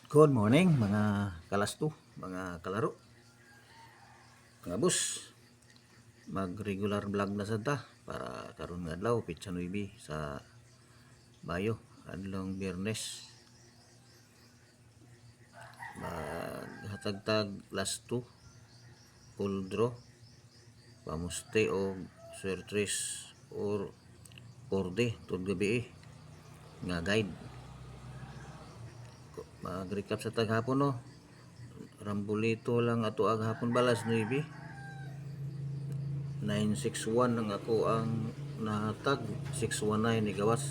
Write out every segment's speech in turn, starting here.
Good morning mga kalasto, mga kalaro, mga bus. Mag regular vlog na sad ta para karon nga adlaw pitsa 9 sa Mayo, adlong Biyernes. Maghatag-tag last 2 full draw pamuste o swertres or 4D tud gabi nga guide. Mag-recap sa taghapon no. Rambolito lang ato ag hapon balas 9. 961 ang ako ang nahatag, 619 ni gawas.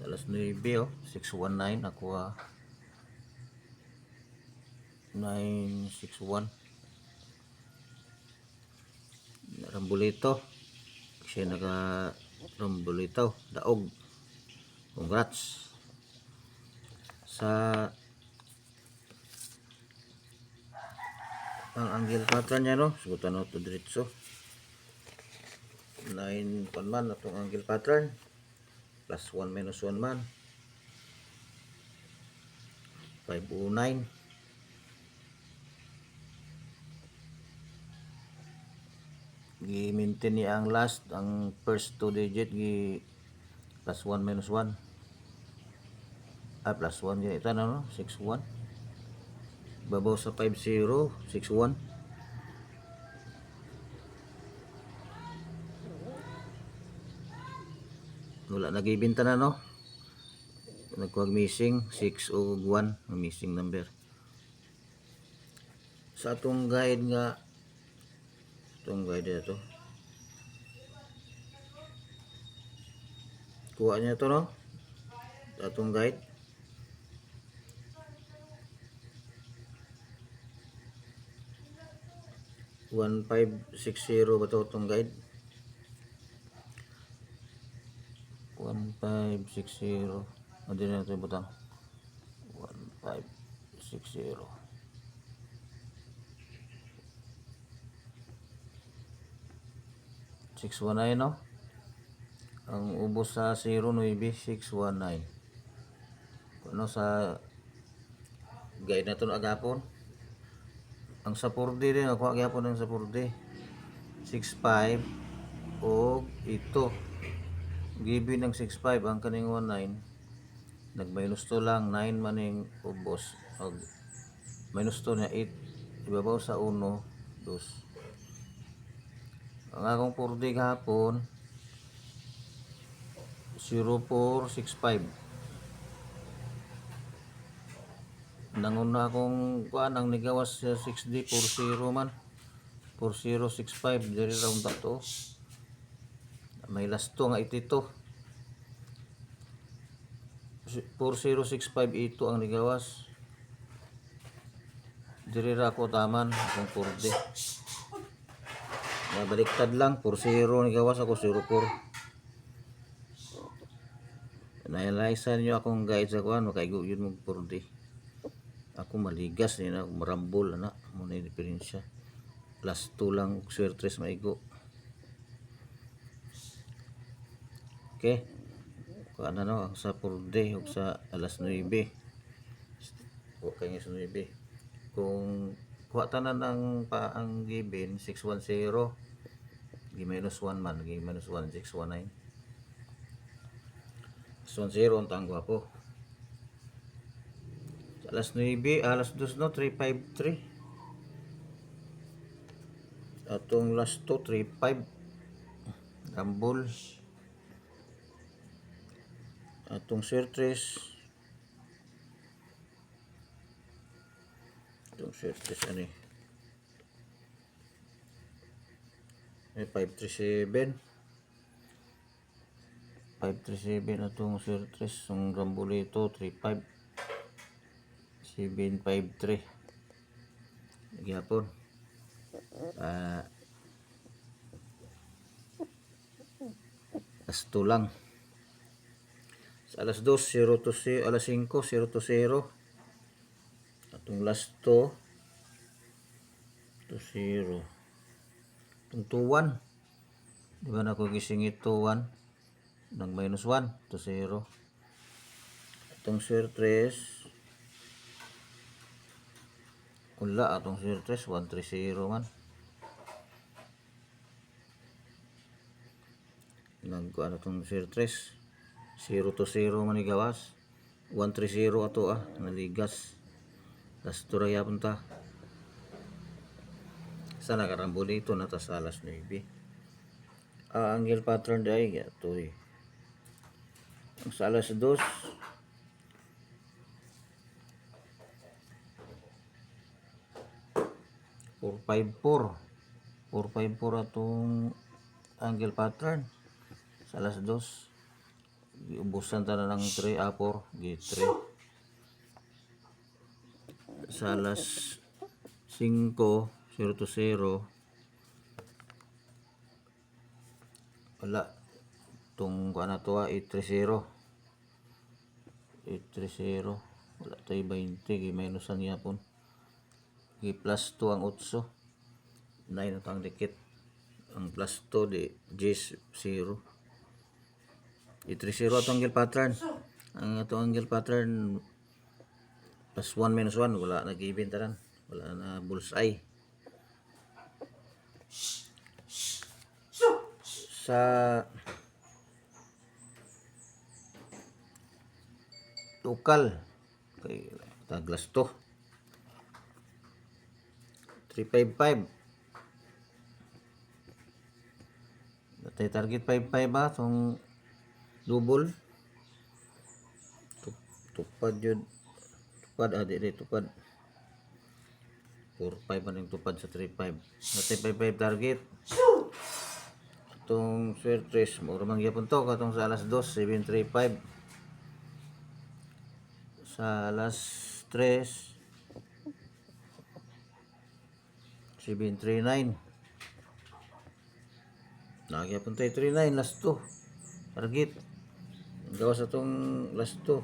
Alas 9 oh, 619 ako 961. Rambolito. Siya naka Rambolito, daog. Congrats. Sa ang angle pattern niya no, sugutan to diretso. 9 pan man atong angle pattern. Plus 1 minus 1 man. 509. Gi-maintain niya ang last, ang first 2 digit gi plus 1 minus 1. Plus 1 yun ito no, 61. Babaw sa 50, 61. Wala nagibinta na no. Nagkuhag missing 6 o 1 ang missing number. Sa atong guide nga itong guide na to, kuha niya to no, atong guide. One 1560 ba to itong guide? 1560. Ano din na ito yung butang? 1560. 619 no? Ang ubos sa 09619. Ano sa guide na ito agapon? Ang sa 4D din, ako agapon ng sa 4D. 65 o ito. Given ng 65 ang kaning 19. Nag-minus 2 lang, 9 maning ubos. Minus 2 na 8. Ibabaw sa 1, 2. Ang akong 4D kahapon 0465. Nanguna akong kuan ang nigawas sa 6D 40 man. 4065 diri round to. May last 2 nga 82. 4065 ito ang nigawas. Diri ra ko taman akong 4D. Baliktad lang 40 nigawas ako 04. Nailaisan nyo akong guide sa kuan, makaigo yun mong 4D. Ako maligas ni na, marambol na, muna yung diferensya. Plus 2 lang, swertres maigo. Okay. Kuha na no, sa 4D, o sa alas 9. O kanya sa 9. Kung kuha tanan ang paang given, 610. Gi-minus 1 man, gi-minus 1, 619. 610 ang tanggo po. Alas 9, alas 2 no, 353. Atong last 2, 35. Gambol. Atong swertres. Atong swertres ani. 537. 537 atong swertres. Ang gambolito 35. 753. Gihapon. Alas 2 lang. Sa alas 2, 0 to 0, alas 5, 0 to 0. Atong last 2 to 0. Itong 2-1. Di ba na ako gisingit 2-1? Nag minus 1 to 0. Itong sir 3 wala atong sir 3 130 man nagkuan atong sir 3 0 to 0 man igawas 130 ato naligas tas turaya punta sana karambol dito na tas alas 9 angle pattern day ato ang sa alas 2 454 atong angle pattern sa alas 2 giubusan ta na ng 3 4 gi 3 sa alas 5 0 to 0 wala tong kuan na to 830 wala tay 20 gi minusan yapon gi plus 2 ang 8 9 ang dikit ang plus 2 di 0 i30 atong angle pattern ang atong angle pattern plus 1 minus 1 wala na given tanan wala na bullseye sa lokal kay taglas to 355 natay target 55 tong double tupad yun tupad di tupad 45 man yung tupad sa 35 natay 55 target itong sir 3 mura man gyapon to katong sa alas 2 735 sa alas 3 739 nagyapon tayo 39 last 2 target gawas atong last 2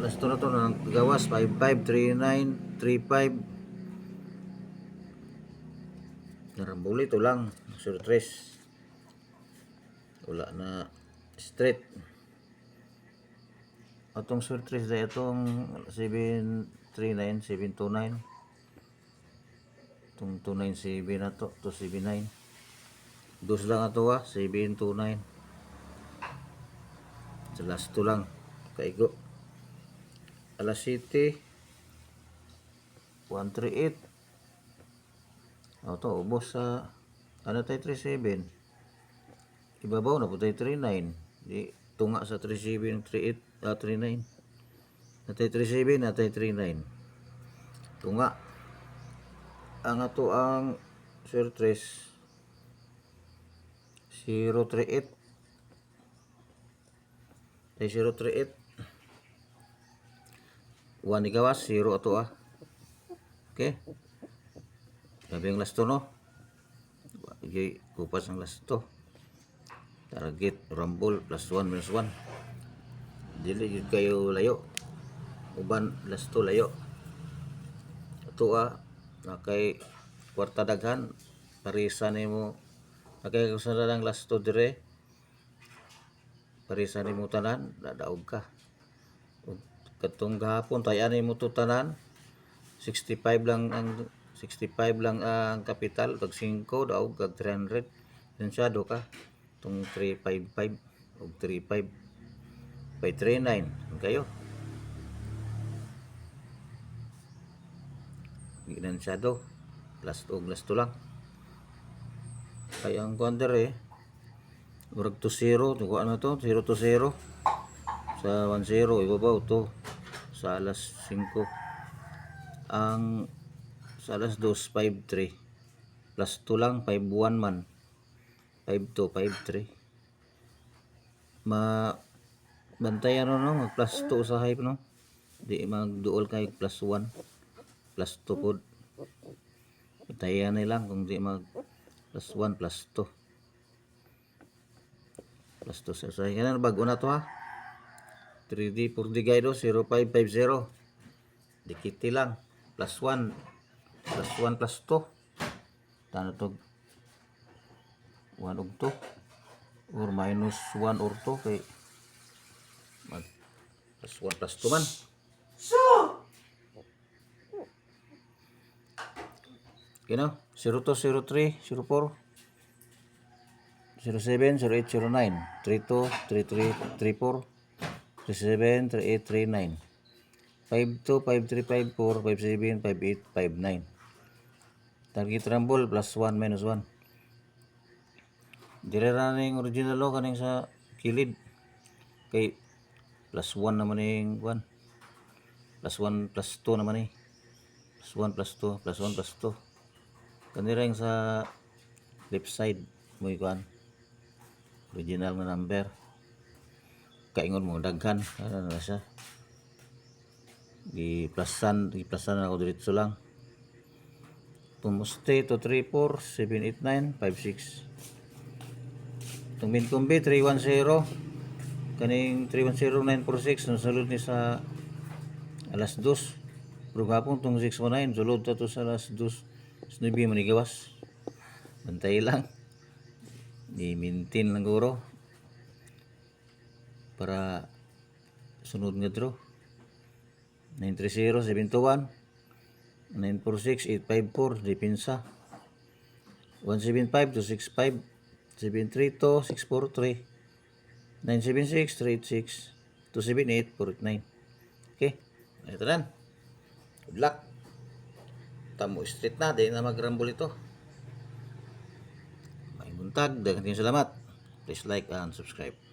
na to nang gawas 55 39 35 narambuli to lang sir 3 wala na straight atong sir 3 dahil atong 739 729 itong 297 na to 279 dos lang ato 729 sa last 2 lang kaigo alas 7 138 to ubos sa ano tayo 37 ibabaw na po tayo 39 di tunga sa 37 38 39 natay 37 natay 39 tunga ang ato ang sir 3 038 tay 038 1 igawas 0 ato okay sabi ang last 2 no okay kupas ang last 2 target rumble plus 1 minus 1 dili gid kayo layo uban last 2 layo ato na kay kwarta daghan parisa nimo kay usa lang last 2 dire parisa nimo tanan dadaog ka katong gahapon tayan nimo to tanan 65 lang ang kapital pag 5 daog kag 300 densyado ka tong 355 og 35 by 39 kayo ginansyado last to lang kaya ang counter murag to 0 to ano to 0 to 0 sa 10 ibabaw to sa alas 5 ang sa alas 2 53 plus 2 lang 51 man 52 53 bantayan no mag plus 2 sa hype no di magduol kay plus 1 plus 2 pod bantayan lang kung di mag plus 1 plus 2 plus 2 sa kanan bago na to 3D 4D guide 0550 dikiti lang plus 1 plus 1 plus 2 tano to 1 og 2 or minus 1 or 2 kay Plus 1 plus 2 man. Okay no? 02, 03, 04, 07, 08, 09, 32, 33, 34, 37, 38, 39, 52, 53, 54, 57, 58, 59. Target rumble plus 1 minus 1. Dire running original lo kaning sa kilid. Kay plus 1 naman yung 1. Plus 1 plus 2 naman eh. Plus 1 plus 2 plus 1 plus 2. Kanira yung sa left side mo ikuan. Original na number. Kaingon mo daghan. Ano na siya. Gi-plusan na ako diretso lang. Tumuste to 3, 4, 7, 8, 9, 5, 6. Itong min kumbi 310. Kaning 310946 nasulod ni sa alas 2. Pero gapon tong 619 sulod to sa alas 2. Sinabi manigawas. Bantay lang. I-maintain lang guro para sunod nga draw. 930 721 946 854 depensa 175 265 732 643 976 386 278 489. Okay, ito na. Good luck. Tamo street na, di na magrambol ito. May buntag, daghang salamat. Please like and subscribe.